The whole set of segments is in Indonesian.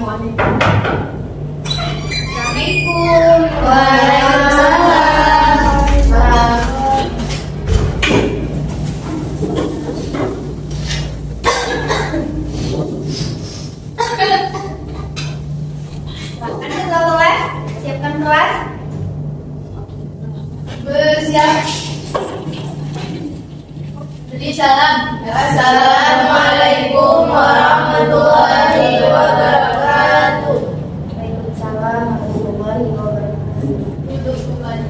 Siapkan kelas. Bersiap. Jadi salam. Assalamualaikum warahmatullahi wabarakatuh. Waalaikumsalam warahmatullahi wabarakatuh. Duduk kembali.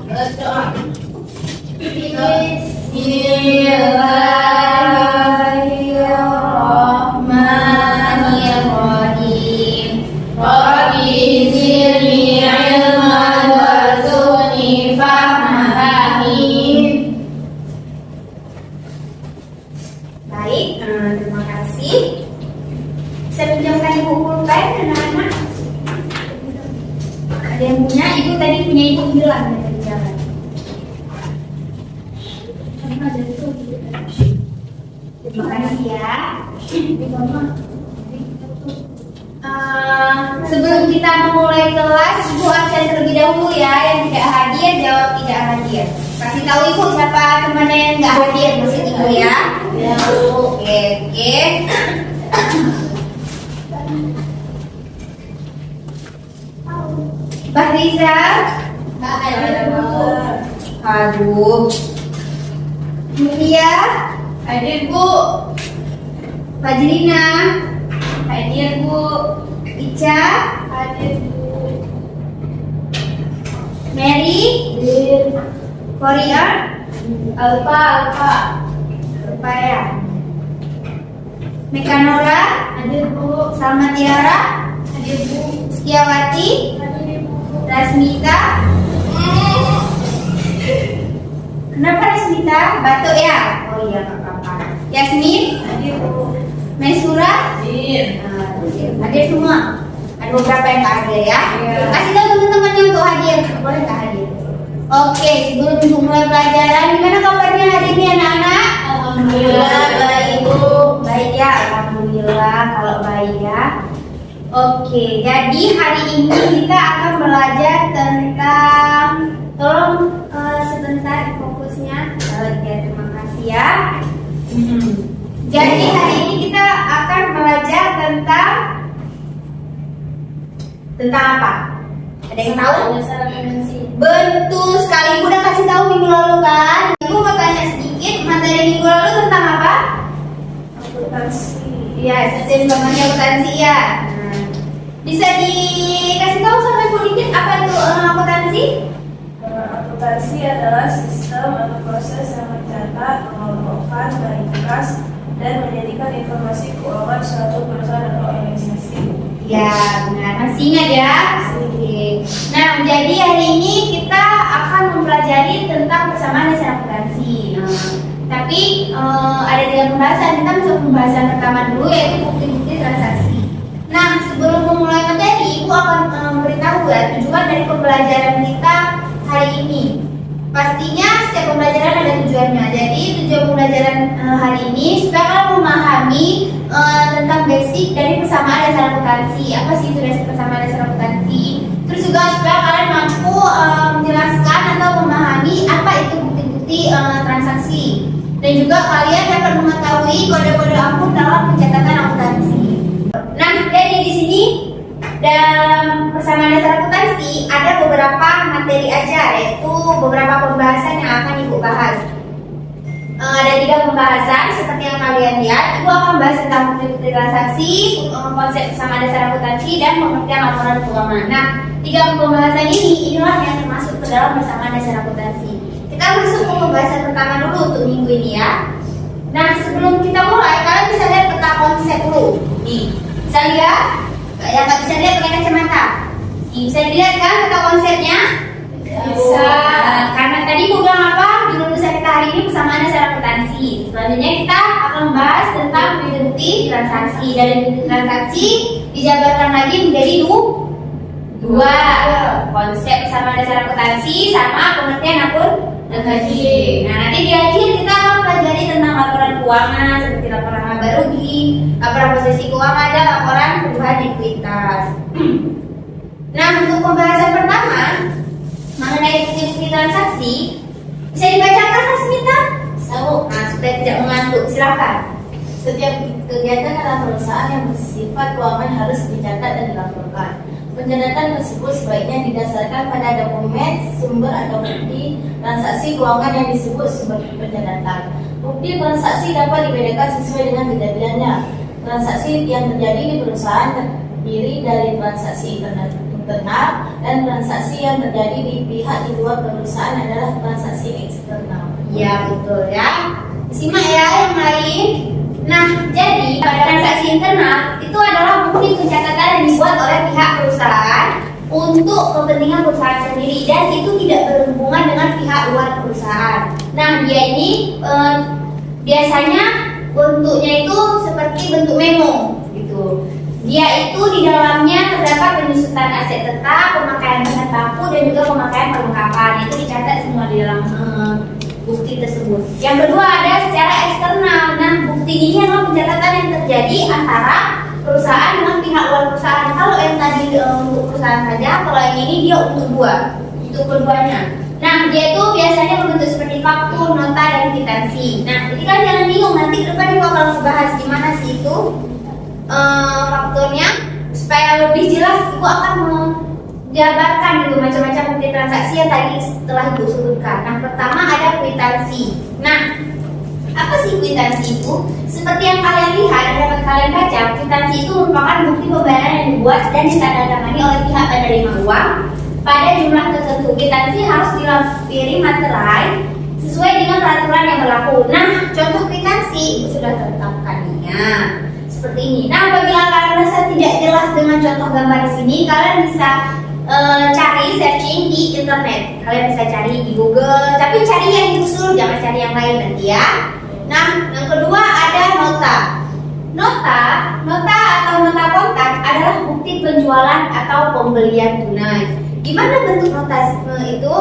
Berdoa. Bismillahirrahmanirrahim. Rabbi zidni ilman warzuqni fahman. Baik, terima kasih. Bisa pinjamkan ibu pulpen anak-anak? Ada yang punya? Ibu tadi punya ibu bilang dari jalan. Terima kasih ya. Sebelum kita memulai kelas, ibu absen terlebih dahulu ya. Yang tidak hadir jawab tidak hadir. Kasih tahu ibu siapa temannya yang nggak hadir, maksud ibu ya. Ya, oke. Pak Rizal, aduh. Mulia, hadir bu. Fajrina, hadir bu. Ica, hadir bu. Mary, hadir. Korea, Alfa ya. Mekanora, hadir bu. Salma Tiara, hadir bu. Setiawati, hadir bu. Rasmita, kenapa Rasmita? Batuk ya? Oh iya nggak apa-apa. Yasmin, hadir bu. Maisura, hadir. Hadir semua. Ada beberapa yang nggak hadir ya. Kasih tahu teman-temannya untuk hadir. Boleh nggak hadir? Oke, sebelum mulai pelajaran, gimana kabarnya hari ini anak-anak? Alhamdulillah baik bu. Baik ya, alhamdulillah kalau baik ya. Oke, jadi hari ini kita akan belajar tentang, tolong sebentar fokusnya. Oke, terima kasih ya. Jadi hari ini kita akan belajar tentang apa? Ada yang tahu? Betul sekali, ibu udah kasih tahu minggu lalu kan. Ibu mau tanya sedikit, materi minggu lalu tentang apa? Akuntansi. Iya, sistem pembagian akuntansi ya. Bisa dikasih tahu sama ibu dikit apa itu akuntansi? Akuntansi adalah sistem atau proses yang mencatat, mengelompokkan, meringkas, dan menjadikan informasi keuangan suatu perusahaan atau organisasi. Ya, benar. Masih ingat ya? Oke. Nah, jadi hari ini kita akan mempelajari tentang persamaan dasar akuntansi. Tapi ada 3 pembahasan. Kita masuk pembahasan pertama dulu, yaitu bukti-bukti transaksi. Nah, sebelum memulai materi, ibu akan memberitahu ya tujuan dari pembelajaran kita hari ini. Pastinya setiap pembelajaran ada tujuannya. Jadi tujuan pembelajaran hari ini supaya kalian memahami tentang basic dari persamaan dasar akuntansi. Apa sih itu dasar persamaan dasar akuntansi? Terus juga supaya kalian mampu menjelaskan atau memahami apa itu bukti-bukti transaksi. Dan juga kalian dapat mengetahui kode-kode akun dalam pencatatan akuntansi. Nah, jadi di sini dalam persamaan dasar akuntansi ada beberapa materi aja, yaitu beberapa pembahasan yang akan ibu bahas. Ada 3 pembahasan seperti yang kalian lihat. Ibu akan bahas tentang bukti-bukti transaksi, konsep persamaan dasar akuntansi, dan pengertian laporan keuangan. Nah, 3 pembahasan inilah yang termasuk ke dalam persamaan dasar akuntansi. Kita masuk ke pembahasan pertama dulu untuk minggu ini ya. Nah, sebelum kita mulai, kalian bisa lihat peta konsep dulu. Nih, bisa lihat? Yang nggak bisa lihat pakai kacamata. Nih, bisa dilihat kan peta konsepnya? Bisa. Karena tadi ibu bilang apa? Di lulusan kita hari ini persamaan dasar akuntansi. Selanjutnya kita akan membahas tentang bukti transaksi. Dari bukti transaksi dijabarkan lagi menjadi 2 konsep persamaan dasar akuntansi sama pengertian akuntansi. Nah, nanti di akhir kita akan pelajari tentang laporan keuangan seperti laporan laba rugi, laporan posisi keuangan, dan laporan perubahan ekuitas. Nah, untuk pembahasan pertama mengenai bukti-bukti transaksi bisa dibacakan Mas Mita? Nah, supaya tidak mengantuk, silakan. Setiap kegiatan dalam perusahaan yang bersifat keuangan harus dicatat dan dilaporkan. Pencatatan tersebut sebaiknya didasarkan pada dokumen, sumber atau bukti transaksi keuangan yang disebut sebagai pencatatan. Bukti transaksi dapat dibedakan sesuai dengan kejadiannya. Transaksi yang terjadi di perusahaan terdiri dari transaksi internal dan transaksi yang terjadi di pihak di luar perusahaan adalah transaksi eksternal. Ya, betul ya. Simak ya yang lain. Nah, jadi pada transaksi internal itu adalah bukti pencatatan yang dibuat oleh pihak perusahaan untuk kepentingan perusahaan sendiri dan itu tidak berhubungan dengan pihak luar perusahaan. Nah, dia ini biasanya bentuknya itu seperti bentuk memo gitu. Dia itu di dalamnya terdapat penyusutan aset tetap, pemakaian bahan baku dan juga pemakaian perlengkapan. Itu dicatat semua di dalam bukti tersebut. Yang kedua ada secara eksternal. Nah, bukti ini adalah pencatatan yang terjadi antara perusahaan dengan pihak luar perusahaan. Kalau yang tadi untuk perusahaan saja, kalau yang ini dia untuk keduanya. Nah, dia itu biasanya berbentuk seperti faktur, nota, dan kwitansi. Nah, jadi kan jangan bingung, nanti ke depan ibu akan membahas gimana sih itu fakturnya supaya lebih jelas. Ibu akan jabarkan gitu macam-macam bukti transaksi yang tadi setelah ibu sebutkan. Nah, pertama ada kwitansi. Nah, apa sih kwitansi itu? Seperti yang kalian lihat dan dapat kalian baca, kwitansi itu merupakan bukti pembayaran yang dibuat dan ditandatangani oleh pihak penerima uang pada jumlah tertentu. Kwitansi harus dilampiri materai sesuai dengan peraturan yang berlaku. Nah, contoh kwitansi itu sudah tertetapkannya seperti ini. Nah, apabila kalian merasa tidak jelas dengan contoh gambar di sini, kalian bisa cari searching di internet. Kalian bisa cari di Google, tapi cari yang diusul, jangan cari yang lain nanti ya. Nah, yang kedua ada nota. Nota atau nota kontak adalah bukti penjualan atau pembelian tunai. Gimana bentuk nota itu?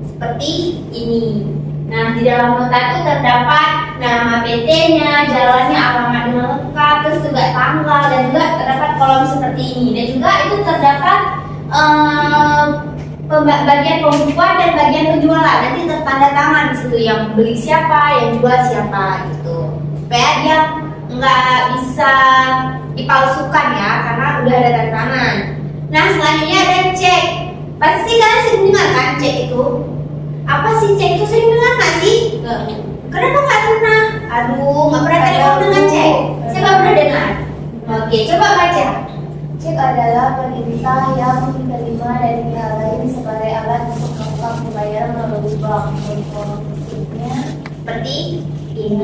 Seperti ini. Nah, di dalam nota itu terdapat nama PT-nya, jalannya, alamat dengan lengkap, terus juga tanggal dan juga terdapat kolom seperti ini. Dan juga itu terdapat bagian pembukuan dan bagian penjualan. Nanti tertanda tangan di situ yang beli siapa, yang jual siapa gitu. Supaya dia nggak bisa dipalsukan ya, karena udah ada tanda tangan. Nah, selanjutnya ada cek. Pasti kalian sering dengar kan cek itu? Apa sih cek itu, sering dengar nggak sih? Kenapa nggak pernah? Aduh, nggak pernah tadi kamu dengar cek. Siapa pernah dengar? Oke, coba baca. Cek adalah perintah yang diterima dari pihak lain sebagai alat untuk melakukan pembayaran melalui bank. Bentuknya Seperti ini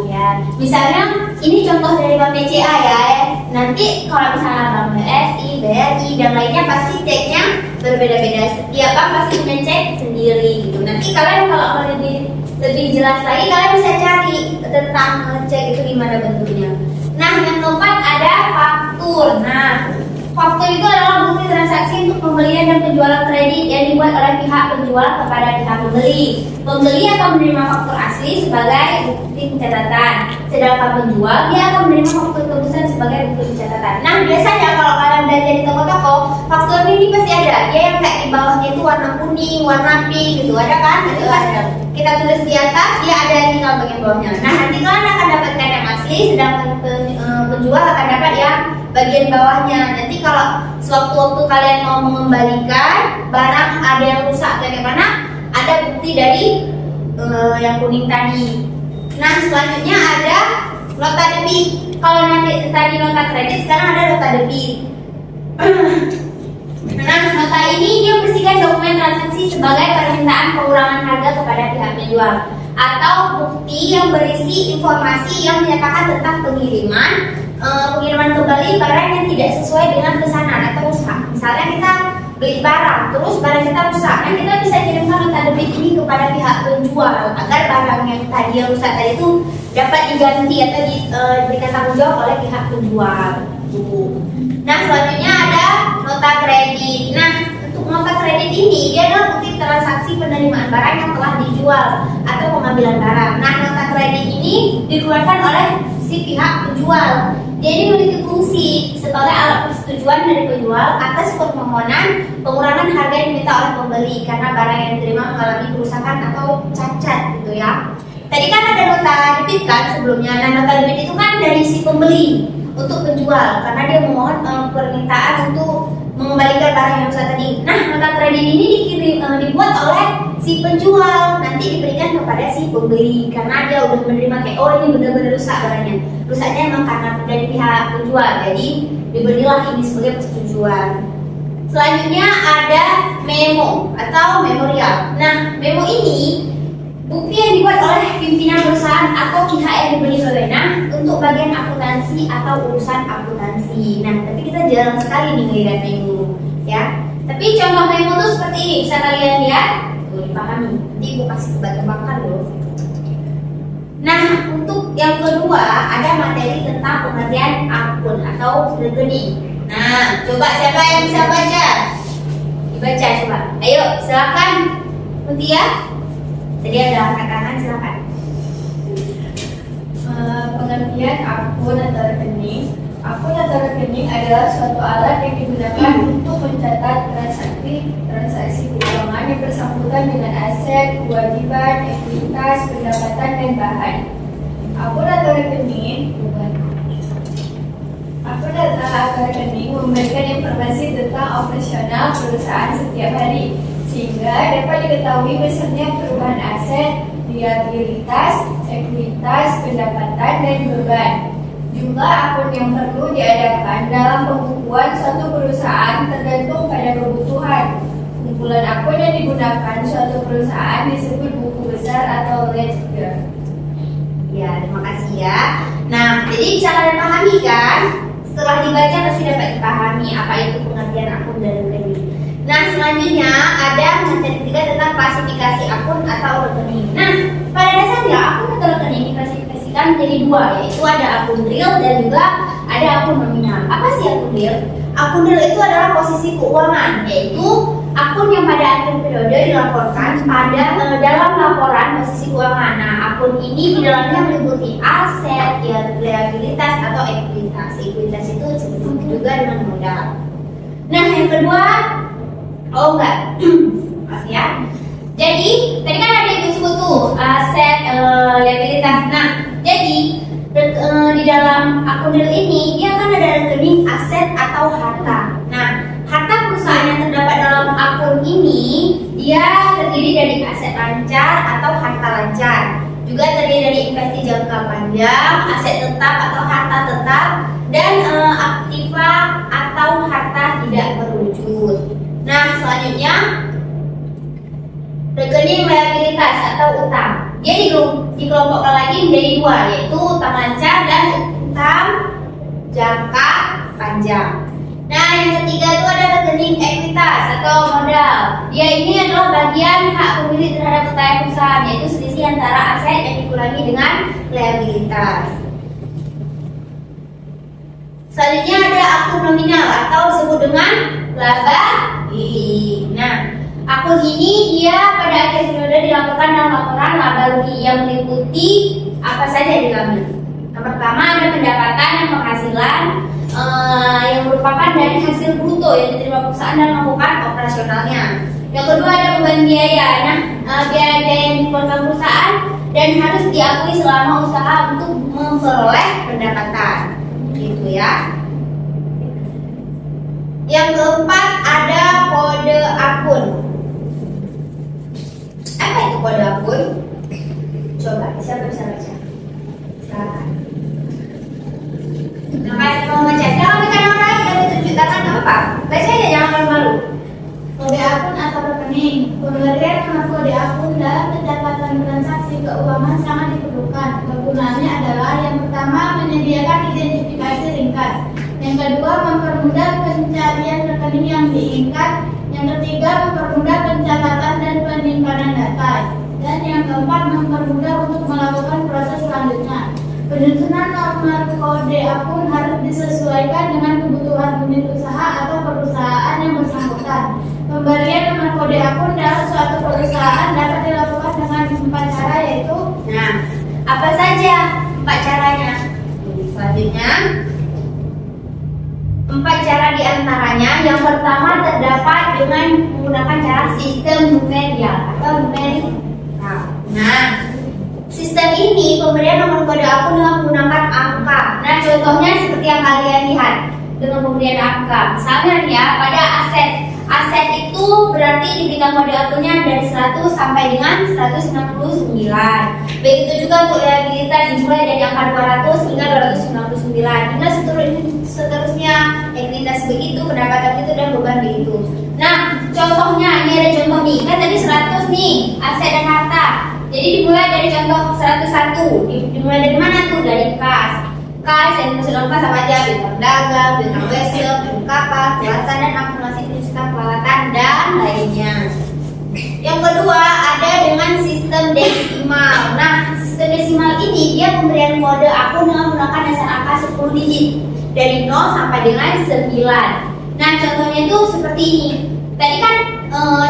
ya. Misalnya ini contoh dari Bank BCA ya. Nanti kalau misalnya Bank BSI, BRI dan lainnya pasti ceknya berbeda-beda. Setiap bank pasti punya cek sendiri gitu. Nanti kalian kalau mau lebih jelas lagi kalian bisa cari tentang cek itu gimana bentuknya. Nah, yang keempat ada faktur. Nah, faktur itu adalah bukti transaksi untuk pembelian dan penjualan kredit yang dibuat oleh pihak penjual kepada pihak pembeli. Pembeli akan menerima faktur asli sebagai bukti pencatatan, sedangkan penjual dia akan menerima faktur tebusan sebagai bukti pencatatan. Nah, biasanya kalau kalian belanja di toko-toko, faktur ini pasti ada. Dia yang kayak di bawahnya itu warna kuning, warna pink gitu, ada kan? Itu pas kita tulis di atas, dia ada di bagian bawahnya. Nah, nanti kalian akan dapatkan yang asli, sedangkan penjual akan dapat yang bagian bawahnya. Nanti kalau sewaktu-waktu kalian mau mengembalikan barang ada yang rusak atau bagaimana, ada bukti dari yang kuning tadi. Nah, selanjutnya ada nota debit. Kalau nanti tadi nota kredit, sekarang ada nota debit. Nah, nota ini dia bersihkan dokumen transaksi sebagai permintaan pengurangan harga kepada pihak penjual atau bukti yang berisi informasi yang menyatakan tentang pengiriman kembali barang yang tidak sesuai dengan pesanan atau rusak. Misalnya kita beli barang, terus barang kita rusak, nah kita bisa kirimkan nota debit ini kepada pihak penjual agar barang yang tadi yang rusak tadi itu dapat diganti atau diberikan tanggung jawab oleh pihak penjual. Nah, selanjutnya ada nota kredit. Nah, untuk nota kredit ini dia adalah bukti transaksi penerimaan barang yang telah dijual atau pengambilan barang. Nah, nota kredit ini dikeluarkan oleh si pihak penjual. Jadi memiliki fungsi sebagai alat persetujuan dari penjual atas permohonan pengurangan harga yang diminta oleh pembeli karena barang yang diterima mengalami kerusakan atau cacat gitu ya. Tadi kan ada nota debit kan sebelumnya. Nah, nota debit itu kan dari si pembeli untuk penjual karena dia memohon permintaan untuk mengembalikan barang yang rusak tadi. Nah, nota kredit ini dibuat oleh si penjual, nanti diberikan kepada si pembeli karena dia udah menerima kayak oh ini benar-benar rusak barangnya. Rusaknya emang karena dari pihak penjual, jadi diberilah ini sebagai persetujuan. Selanjutnya ada memo atau memorial. Nah, memo ini bukti yang dibuat oleh pimpinan perusahaan atau pihak yang diberi wewenang untuk bagian akuntansi atau urusan akuntansi. Nah, tapi kita jarang sekali nih ngelihat memo, ya. Tapi contoh memo tuh seperti ini, bisa kalian lihat, tuh dipahami. Nanti ibu kasih tebak-tebakan loh. Nah, untuk yang kedua ada materi tentang pengertian akun atau rekening. Nah, coba siapa yang bisa baca? Dibaca coba. Ayo, silakan, Mutia. Tadi ada angkat tangan, silakan. Pengertian akun atau rekening. Akun atau rekening adalah suatu alat yang digunakan untuk mencatat transaksi keuangan yang bersangkutan dengan aset, kewajiban, ekuitas, pendapatan, dan bahan. Akun atau rekening memberikan informasi tentang operasional perusahaan setiap hari, sehingga dapat diketahui besarnya perubahan aset, liabilitas, ekuitas, pendapatan, dan beban. Jumlah akun yang perlu diadakan dalam pembukuan suatu perusahaan tergantung pada kebutuhan. Kumpulan akun yang digunakan suatu perusahaan disebut buku besar atau ledger. Ya, terima kasih ya. Nah, jadi bisa kalian pahami kan? Setelah dibaca pasti dapat dipahami apa itu pengertian akun dan rekening. Nah, selanjutnya ada materi ketiga tentang klasifikasi akun atau rekening. Nah, pada dasarnya akun atau rekening diklasifikasikan menjadi dua, yaitu ada akun real dan juga ada akun nominal. Apa sih akun real? Akun real itu adalah posisi keuangan, yaitu akun yang pada akhir periode dilaporkan pada dalam laporan posisi keuangan. Nah, akun ini di dalamnya meliputi aset, liabilitas atau ekuitas. Ekuitas itu disebut juga dengan modal. Nah, yang kedua, maaf ya. Jadi tadi kan ada yang disebut tuh aset, liabilitas. Nah, jadi di dalam akun real ini dia kan ada rekening aset atau harta. Nah, harta perusahaan yang terdapat dalam akun ini dia terdiri dari aset lancar atau harta lancar, juga terdiri dari investasi jangka panjang, aset tetap atau harta tetap, dan aktiva atau harta tidak berwujud. Nah, selanjutnya rekening liabilitas atau utang. Dia dikelompokkan lagi menjadi dua, yaitu utang lancar dan utang jangka panjang. Nah, yang ketiga itu ada rekening ekuitas atau modal. Dia ini adalah bagian hak pemilik terhadap kekayaan perusahaan, yaitu selisih antara aset yang dikurangi dengan liabilitas. Selanjutnya ada akun nominal atau disebut dengan laba. Nah, akun ini dia pada akhir periode dilaporkan dalam laporan laba rugi yang meliputi apa saja di dalamnya. Yang pertama ada pendapatan dan penghasilan yang merupakan dari hasil bruto yang diterima perusahaan dalam melakukan operasionalnya. Yang kedua ada beban biaya. Nah, biaya-biaya yang dikeluarkan perusahaan dan harus diakui selama usaha untuk memperoleh pendapatan. Gitu ya. Yang keempat ada kode akun. Apa itu kode akun? Coba, siapa bisa baca? Silakan. Nah, kalian mau baca? Silakan berikan orang lain yang tunjuk tangan, nggak apa-apa. Baca aja, jangan malu-malu. Kode akun atau rekening. Pemberian nama kode akun dalam pencatatan transaksi keuangan sangat diperlukan. Kegunaannya adalah yang pertama menyediakan identifikasi ringkas. Yang kedua mempermudah pencarian rekening yang diinginkan. Yang ketiga mempermudah pencatatan dan penyimpanan data. Dan yang keempat mempermudah untuk melakukan proses selanjutnya. Penyusunan norma kode akun harus disesuaikan dengan kebutuhan unit usaha atau perusahaan yang bersangkutan. Pemberian nomor kode akun dalam suatu perusahaan dapat dilakukan dengan 4 cara, yaitu Nah, apa saja 4 caranya? Selanjutnya, 4 cara diantaranya. Yang pertama terdapat dengan menggunakan cara sistem numerial atau numerik. Nah, sistem ini pemberian nomor kode akun dengan menggunakan angka. Nah, contohnya seperti yang kalian lihat dengan pemberian angka. Misalnya ya, pada aset itu berarti diberikan kode akunnya dari 100 sampai dengan 169. Begitu juga untuk liabilitas dimulai dari angka 200 hingga 299 hingga seterusnya. Ekuitas begitu, pendapatan begitu, dan beban begitu. Nah, contohnya ini ada contoh nih, kan tadi 100 nih aset dan harta. Jadi dimulai dari contoh 101. Dimulai dari mana tuh? Dari kas. Kas yang maksud kas apa aja? Bintang dagang, bintang wesel, bintang kapal, peralatan dan akumulasi penyusutan peralatan dan lainnya. Yang kedua ada dengan sistem desimal. Nah, sistem desimal ini dia pemberian kode akun dengan menggunakan dasar angka 10 digit dari 0 sampai dengan 9. Nah, contohnya itu seperti ini. Tadi kan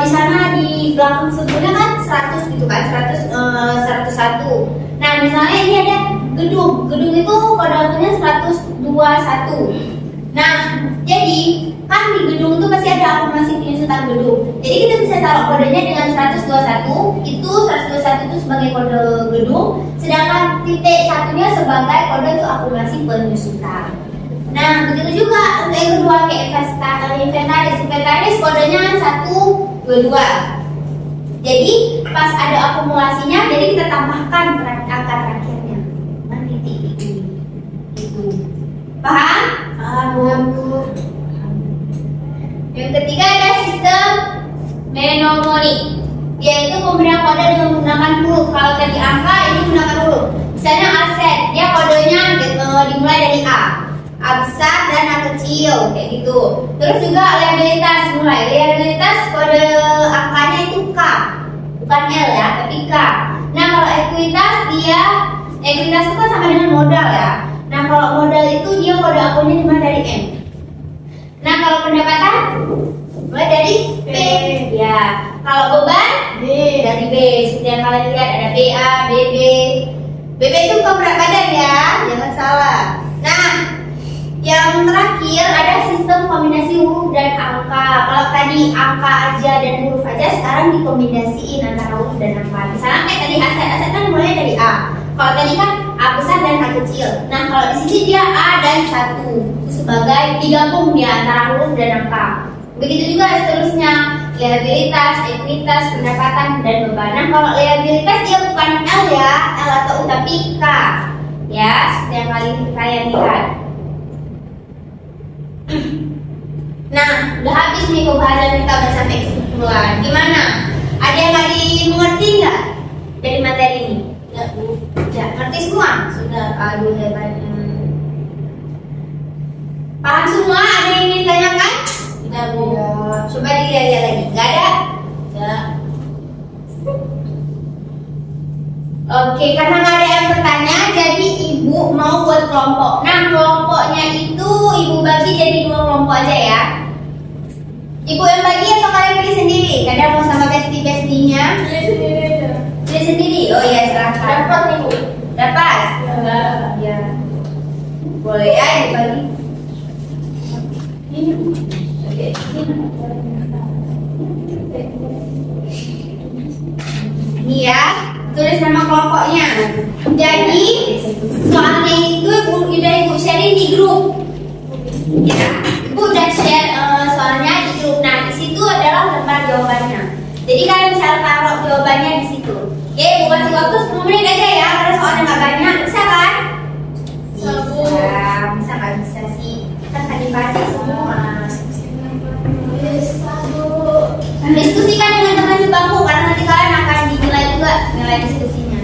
di sana di belakang sebelumnya kan 100 gitu kan, 101. Nah, misalnya ini ada gedung. Gedung itu kode akunnya 121. Nah, jadi kan di gedung itu pasti ada akumulasi penyusutan gedung. Jadi kita bisa taruh kodenya dengan 121. Itu 121 itu sebagai kode gedung, sedangkan titik satunya sebagai kode itu akumulasi penyusutan. Nah, begitu juga untuk yang kedua kayak inventaris. Inventaris kodenya 122. Jadi pas ada akumulasinya, jadi kita tambahkan angka terakhirnya. Nah, titik itu. Paham? Paham. Yang ketiga ada sistem mnemonik, yaitu pemberian kode dengan menggunakan huruf. Kalau tadi angka, ini menggunakan huruf. Misalnya aset, dia kodenya dimulai dari A besar dan A kecil kayak gitu. Terus juga liabilitas mulai. Liabilitas kode angkanya itu K, bukan L ya, tapi K. Nah, kalau ekuitas ekuitas itu kan sama dengan modal ya. Nah, kalau modal itu dia kode akunnya dimulai dari M. Nah, kalau pendapatan mulai dari P. Ya. Kalau beban dari B. Seperti yang kalian lihat ada BA, BB. BB itu bukan berat badan ya, jangan salah. Nah, yang terakhir ada sistem kombinasi huruf dan angka. Kalau tadi angka aja dan huruf aja, sekarang dikombinasiin antara huruf dan angka. Misalnya kayak tadi aset kan mulai dari A. Kalau tadi kan A besar dan A kecil. Nah, kalau di sini dia A dan 1 sebagai digabung dia antara huruf dan angka. Begitu juga seterusnya, liabilitas, ekuitas, pendapatan dan beban. Nah, kalau liabilitas dia bukan L ya, L atau U tapi K. Ya, seperti yang kalian lihat. Nah, udah habis nih pembahasan kita udah sampai kesimpulan. Gimana? Ada yang lagi mengerti nggak dari materi ini? Ya, Bu. Ya, ngerti semua? Sudah. Aduh, hebatnya. Paham semua? Ada yang ingin ditanyakan? Tidak, Bu. Coba dilihat lagi. Nggak ada? Ya. Oke, karena nggak ada yang bertanya, jadi Ibu mau buat kelompok. Nah, kelompoknya itu Ibu bagi jadi 2 kelompok aja ya. Ibu yang bagi atau kalian pilih sendiri? Kadang mau sama bestie-bestinya? Pilih sendiri aja. Pilih sendiri? Oh iya, silahkan. Dapat nih, Bu. Dapat? Ya. Boleh ya, Ibu bagi. Ini, Bu. Oke. Ini ya, tulis nama kelompoknya. Jadi soalnya itu Ibu sharing di grup. Ya, Ibu udah share soalnya di grup. Nah, di situ adalah lembar jawabannya. Jadi kalian bisa taruh jawabannya di situ. Oke, Bu kasih waktu 10 menit aja ya, karena soalnya nggak banyak. Bisa kan? Bisa. Bisa nggak bisa sih? Kan tadi pasti semua. Diskusikan dengan teman sebangku karena nanti kalian akan dinilai juga nilai diskusinya.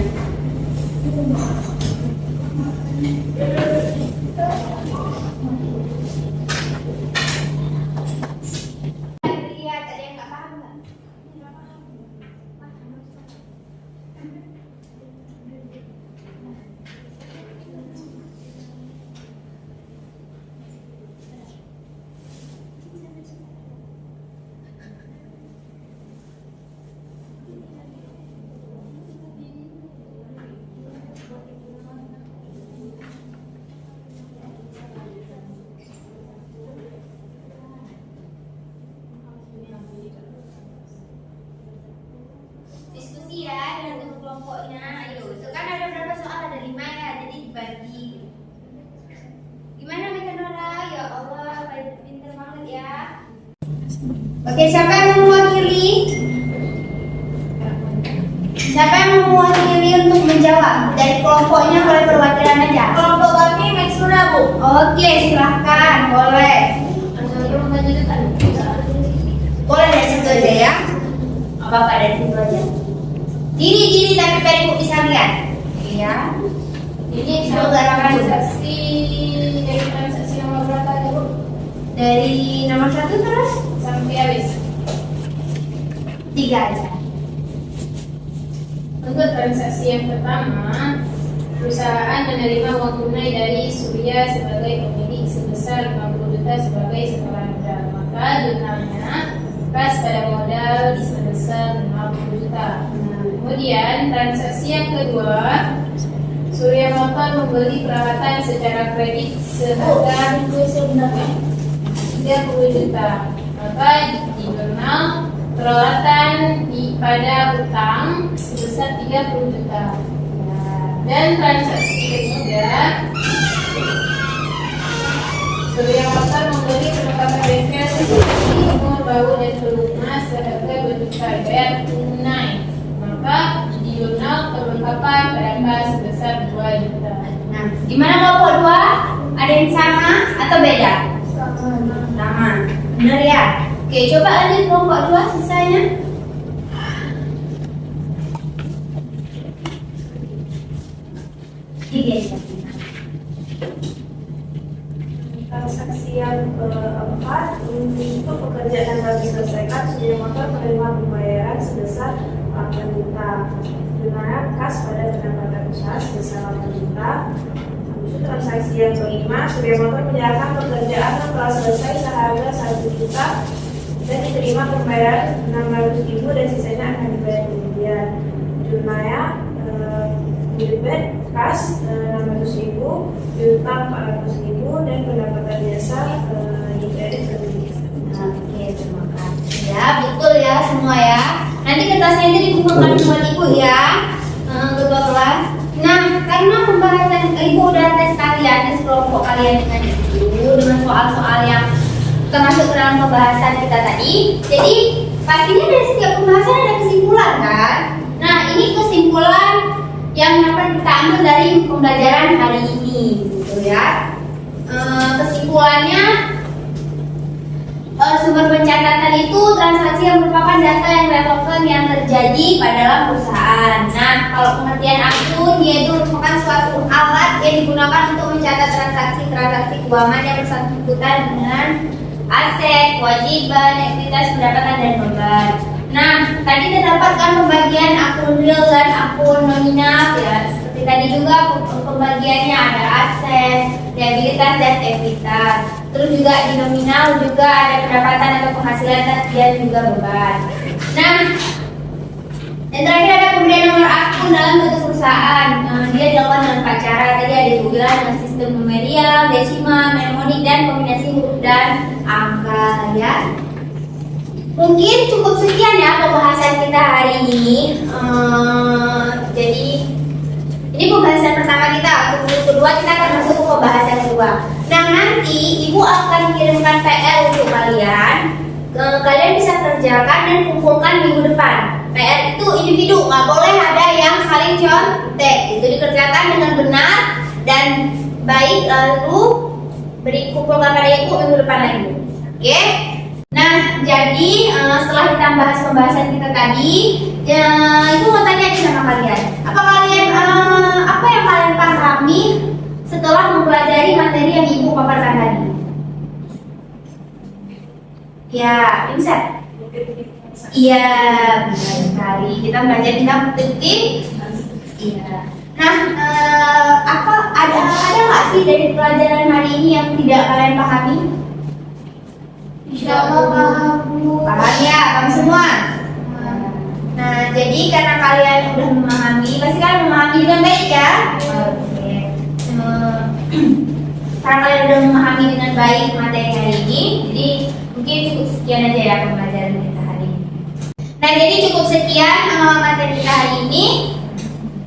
Lihat ada yang nggak paham nggak? Oke, siapa yang mau mewakili? Siapa yang mau mewakili untuk menjawab? Dari kelompoknya boleh perwakilan aja. Kelompok kami Maksura, Bu. Oke, silahkan, boleh. Boleh dari situ aja ya. Apa dari situ aja. Diri tapi Peribu bisa lihat. Iya. Ini Semoga transaksi dari transaksi nomor berapa ya, Bu? dari nomor 1 terus Sampai habis. 3 aja. Untuk transaksi yang pertama, perusahaan menerima uang tunai dari Surya sebagai pemilik sebesar 50 juta sebagai setoran modal. Maka jurnalnya kas pada modal sebesar 50 juta. Nah, kemudian transaksi yang kedua, Surya Motor membeli peralatan secara kredit seharga 30 juta. Maka di jurnal peralatan pada utang sebesar 30 juta. Dan transaksi ketiga, Surya Motor membeli perlengkapan bengkel seperti mur, bau, dan pelumas seharga 2 juta bayar tunai. Maka di jurnal perlengkapan pada sebesar 2 juta. Nah, gimana kelompok 2? Ada yang sama atau beda? Sama. Benar ya? Oke, coba lanjut kelompok 2 sisanya. Transaksi yang keempat, untuk pekerjaan yang diselesaikan, Surya Motor menerima pembayaran sebesar 8 juta. Jurnalnya kas pada pendapatan usaha sebesar 8 juta. Habis itu transaksi yang kelima, Surya Motor menyerahkan pekerjaan yang telah selesai seharga 1 juta dan diterima pembayaran 600.000 dan sisanya akan dibayar kemudian. Jurnalnya debit kas 600.000, piutang 400.000 dan pendapatan biasa di kredit 1 juta. Oke, terima kasih ya. Betul ya semua ya. Nanti kertasnya itu dikumpulkan buat ibu ya. Ketua kelas. Nah, karena pembahasan ibu udah tes kalian, tes kelompok kalian dengan ibu dengan soal-soal yang termasuk dalam pembahasan kita tadi. Jadi pastinya dari setiap pembahasan ada kesimpulan kan. Nah, ini kesimpulan yang dapat kita ambil dari pembelajaran hari ini, gitu ya. Kesimpulannya, sumber pencatatan itu transaksi yang merupakan data yang relevan yang terjadi pada dalam perusahaan. Nah, kalau pengertian akun yaitu merupakan suatu alat yang digunakan untuk mencatat transaksi-transaksi keuangan yang bersangkutan dengan aset, kewajiban, aktivitas, pendapatan, dan beban. Nah, tadi terdapat kan pembagian akun real dan akun nominal ya. Seperti tadi juga pembagiannya ada aset, liabilitas, dan ekuitas. Terus juga di nominal juga ada pendapatan atau penghasilan dan juga beban. Nah, yang terakhir ada pemberian nomor akun dalam suatu perusahaan. Dia dilakukan dengan 4 cara. Tadi ada juga dengan sistem numerial, desimal, mnemonik, dan kombinasi huruf dan angka ya. Mungkin cukup sekian ya pembahasan kita hari ini. Jadi ini pembahasan pertama kita. Untuk minggu kedua kita akan masuk ke pembahasan kedua. Nah, nanti ibu akan kirimkan PR untuk kalian. Kalian bisa kerjakan dan kumpulkan minggu depan. PR itu individu, nggak boleh ada yang saling contek. Itu dikerjakan dengan benar dan baik, lalu kumpulkan pada ibu minggu depan lagi. Oke? Nah, jadi setelah kita bahas pembahasan kita tadi, ibu mau tanya nih sama kalian. Apa yang kalian pahami setelah mempelajari materi yang ibu paparkan tadi? Ya, bisa. Iya, benar sekali. Kita belajar tentang detik. Iya. Nah, ada nggak sih dari pelajaran hari ini yang tidak kalian pahami? Insya Allah paham, Bu. Paham ya, paham semua. Nah, jadi karena kalian udah memahami, pasti kalian memahami dengan baik ya. Oke. Karena kalian udah memahami dengan baik materi hari ini, jadi mungkin cukup sekian aja ya pembelajaran kita hari ini. Nah, jadi cukup sekian materi kita hari ini.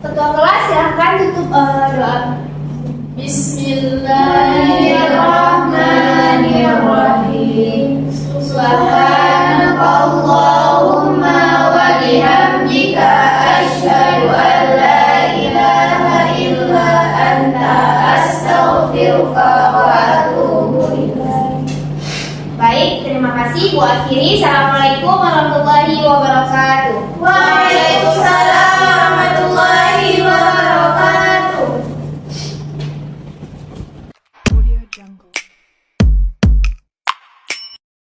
Ketua kelas silahkan tutup doa. Bismillahirrahmanirrahim. Subhanallah. astaghfiruka wa atubu ilaik. Baik, terima kasih. Bu akhiri. Assalamualaikum warahmatullahi wabarakatuh. Waalaikumsalam.